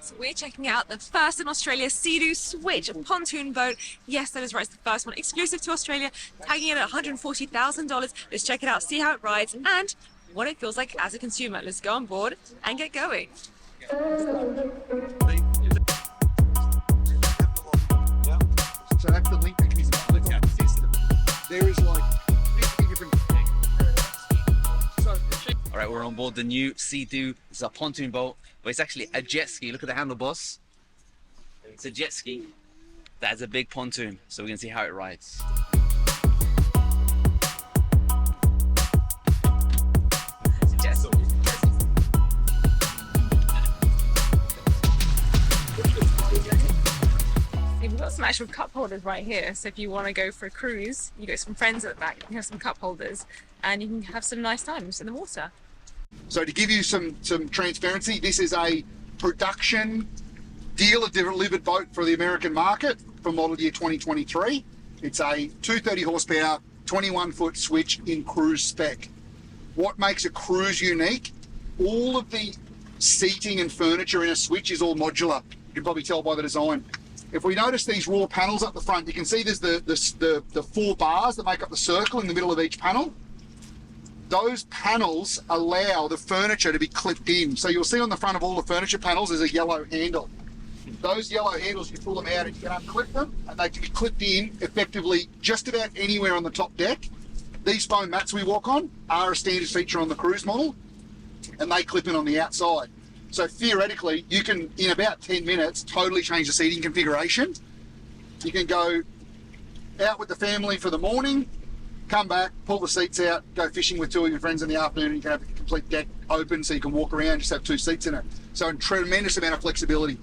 So we're checking out the first in Australia Sea-Doo Switch pontoon boat. Yes, that is right, it's the first one exclusive to Australia, tagging it at $140,000. Let's check it out, see how it rides and what it feels like as a consumer. Let's go on board and get going. So that's the link mechanism. That's our system. There is like 50 different things. All right, we're on board the new Sea-Doo. It's a pontoon boat, but it's actually a jet ski. Look at the handlebars. It's a jet ski that has a big pontoon, so we're gonna see how it rides. We've got some actual cup holders right here, so if you want to go for a cruise, you got some friends at the back, you can have some cup holders and you can have some nice times in the water. So to give you some transparency, this is a production dealer delivered boat for the American market for model year 2023. It's a 230 horsepower, 21-foot switch in cruise spec. What makes a cruise unique? All of the seating and furniture in a switch is all modular. You can probably tell by the design. If we notice these raw panels up the front, you can see there's the 4 bars that make up the circle in the middle of each panel. Those panels allow the furniture to be clipped in. So you'll see on the front of all the furniture panels there's a yellow handle. Those yellow handles, you pull them out and you can unclip them, and they can be clipped in effectively just about anywhere on the top deck. These foam mats we walk on are a standard feature on the cruise model, and they clip in on the outside. So theoretically, you can, in about 10 minutes, totally change the seating configuration. You can go out with the family for the morning, come back, pull the seats out, go fishing with 2 of your friends in the afternoon, and you can have the complete deck open so you can walk around, just have 2 seats in it. So a tremendous amount of flexibility.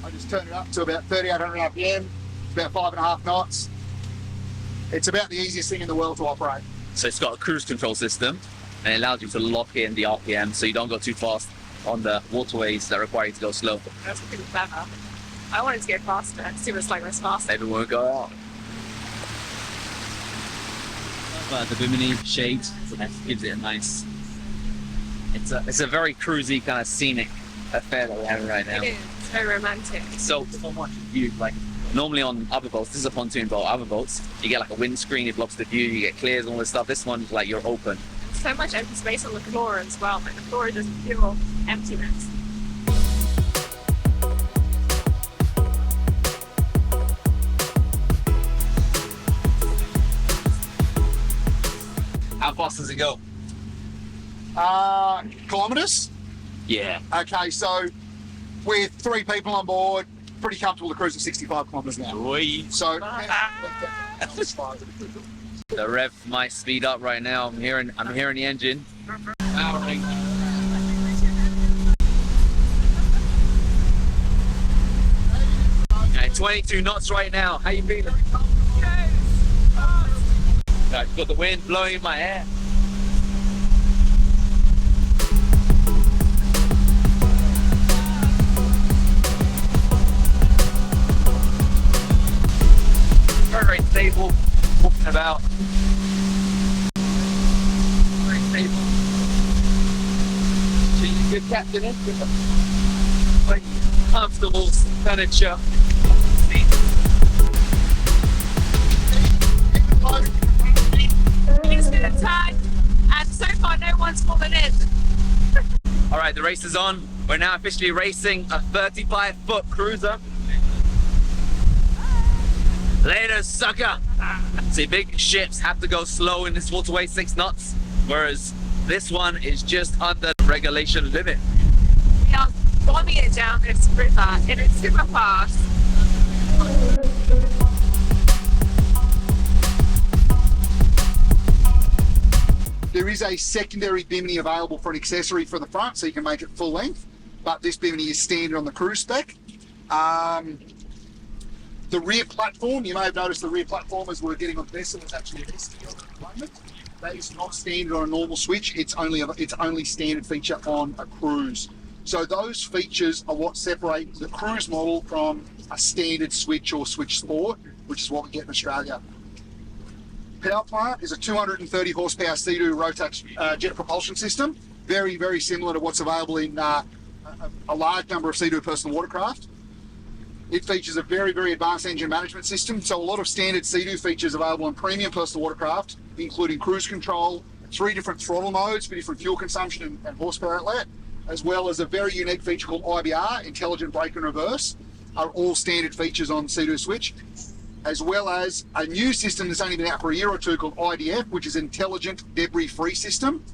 I just turned it up to about 3,800 RPM, about 5.5 knots. It's about the easiest thing in the world to operate. So it's got a cruise control system, and it allows you to lock in the RPM so you don't go too fast on the waterways that require you to go slow. That's pretty clever. I wanted to go faster, see what it's like when it's faster. Maybe we won't go out. The Bimini shade gives it a nice. It's a very cruisy kind of scenic affair that we're having right now. It is. It's very romantic. So much view. Like normally on other boats, this is a pontoon boat. Other boats, you get like a windscreen, it blocks the view, you get clears and all this stuff. This one's like you're open. So much empty space on the floor as well. Like the floor doesn't feel emptiness. How fast does it go? Kilometres? Yeah. Okay, so with 3 people on board, pretty comfortable to cruise at 65 kilometres an hour. So The rev might speed up right now. I'm hearing the engine. Okay, 22 knots right now. How you feeling? I've got the wind blowing in my hair. Very stable, walking about. Very stable. She's a good captain, isn't it? Like comfortable furniture. It's been a time, and so far no one's fallen in. All right, the race is on. We're now officially racing a 35-foot cruiser. Later, sucker! See, big ships have to go slow in this waterway, 6 knots, whereas this one is just under the regulation limit. We are bombing it down this river, and it's super fast. there is a secondary bimini available for an accessory for the front, so you can make it full length, but this bimini is standard on the cruise spec. The rear platform, you may have noticed the rear platform as we're getting on this, and it's actually an ST on it at the moment. That is not standard on a normal switch. It's only standard feature on a cruise. So those features are what separate the cruise model from a standard switch or switch sport, which is what we get in Australia. power plant is a 230 horsepower Sea-Doo Rotax jet propulsion system. Very, very similar to what's available in a large number of Sea-Doo personal watercraft. It features a very, very advanced engine management system. So a lot of standard Sea-Doo features available in premium personal watercraft, including cruise control, 3 different throttle modes for different fuel consumption and horsepower outlet, as well as a very unique feature called IBR, Intelligent Brake and Reverse, are all standard features on Sea-Doo Switch, as well as a new system that's only been out for a year or two called IDF, which is Intelligent Debris Free System.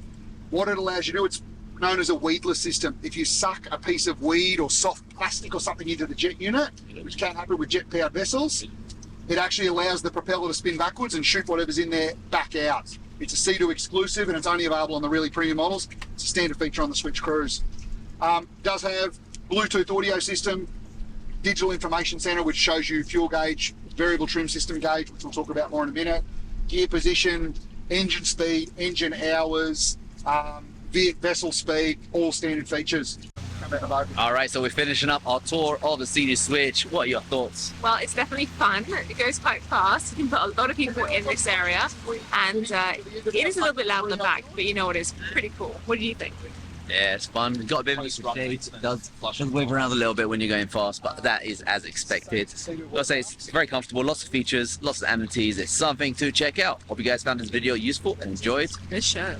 What it allows you to do, it's known as a weedless system. If you suck a piece of weed or soft plastic or something into the jet unit, which can happen with jet-powered vessels, it actually allows the propeller to spin backwards and shoot whatever's in there back out. It's a Sea-Doo exclusive and it's only available on the really premium models. It's a standard feature on the Switch Cruise. Does have Bluetooth audio system, digital information center, which shows you fuel gauge, variable trim system gauge, which we'll talk about more in a minute, gear position, engine speed, engine hours, vessel speed, all standard features. All right, so we're finishing up our tour of the Sea-Doo Switch. What are your thoughts? Well, it's definitely fun. It goes quite fast. You can put a lot of people in this area, and it is a little bit loud in the back, but you know what? It's pretty cool. What do you think? Yeah, it's fun. Got a bit of shades. It does wave around a little bit when you're going fast, but that is as expected. I'll say it's very comfortable, lots of features, lots of amenities. It's something to check out. Hope you guys found this video useful and enjoyed. Good show.